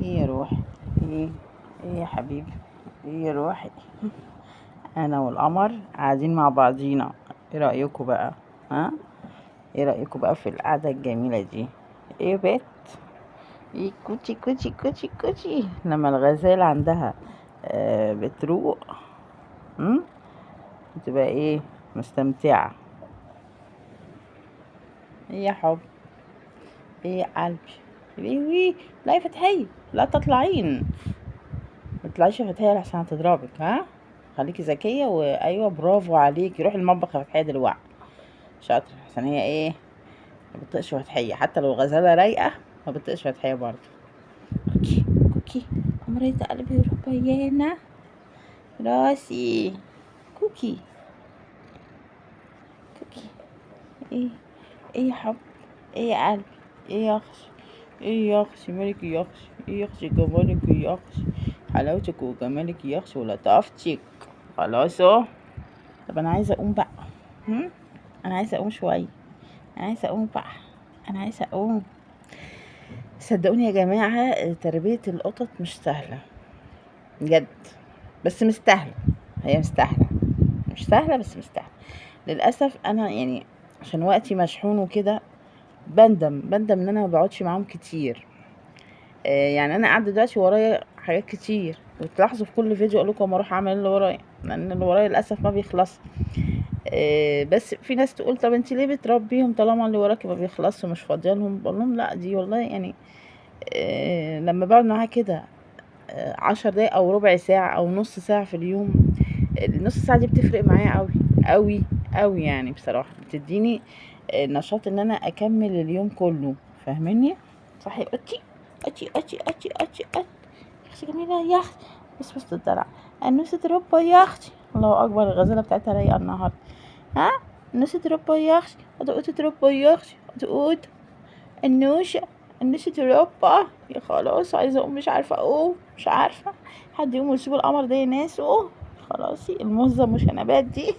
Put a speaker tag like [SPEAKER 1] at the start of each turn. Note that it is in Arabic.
[SPEAKER 1] ايه يا روحي؟ ايه؟ ايه يا حبيبي؟ ايه يا روحي؟ انا والقمر قاعدين مع بعضينا. ايه رأيكم بقى؟ ها؟ ايه رأيكم بقى في القعدة الجميلة دي؟ ايه يا بت؟ ايه كوتشي كوتشي كوتشي كوتشي لما الغزال عندها بتروق. بتبقى ايه؟ مستمتعة. ايه يا حب؟ ايه يا قلبي؟ وي لا يا فتحية، لا تطلعين. ما تطلعيش يا فتحية لحسن هتضربك. ها؟ خليكي ذكية، وايوه برافو عليكي. روحي المطبخ يا فتحية دلوقتي. شاطرة، عشان هي ايه؟ ما بتطقش فتحية حتى لو الغزالة رايقة. ما بتطقش فتحية برضه. كوكي كوكي أمرية قلبي ربيانة راسي. كوكي كوكي. ايه؟ ايه يا حب؟ ايه يا قلبي؟ ايه يا اخش؟ ايه يا اخش مالك يا اخش؟ ايه يا اخش جمالك يا اخش؟ حلاوتك وجمالك يا اخش ولطافتك. خلاص اهو. طب انا عايزه اقوم بقى. هم؟ انا عايزه اقوم شويه. انا عايزه اقوم بقى. انا عايزه اقوم. صدقوني يا جماعه، تربيه القطط مش سهله بجد، بس مستاهله. هي مستاهله. مش سهله بس مستاهله. للاسف انا يعني عشان وقتي مشحون وكده، بندم ان انا ما بقعدش معاهم كتير. يعني انا قاعده دلوقتي ورايا حاجات كتير، وتلاحظوا في كل فيديو اقول لكم اروح اعمل اللي ورايا، لان اللي ورايا للاسف ما بيخلص. بس في ناس تقول طب انت ليه بتربيهم طالما اللي وراكي ما بيخلصش ومش فاضيه لهم؟ بقول لهم لا، دي والله يعني لما بقعد معاها كده 10 دقايق او ربع ساعه او نص ساعه في اليوم، النص ساعه دي بتفرق معايا قوي قوي قوي. يعني بصراحه بتديني نشاط ان انا اكمل اليوم كله. فاهميني؟ صح يا قطي؟ قطي قطي قطي قطي قطي. يا اختي جميله يا اختي. بس تدلع. النوسة تربى يا اختي. الله اكبر، الغزاله بتاعتها رايقه النهارده. ها؟ النوسة تربى يا اختي. هتقوت تربى يا اختي. هتقوت النوشة. النوشة تربى. يا خلاص عايزه اقوم، مش عارفه اقوم، مش عارفه. حد يقوم ويسيب القمر ده يا ناس. خلاصي الموزه مش هنبات دي.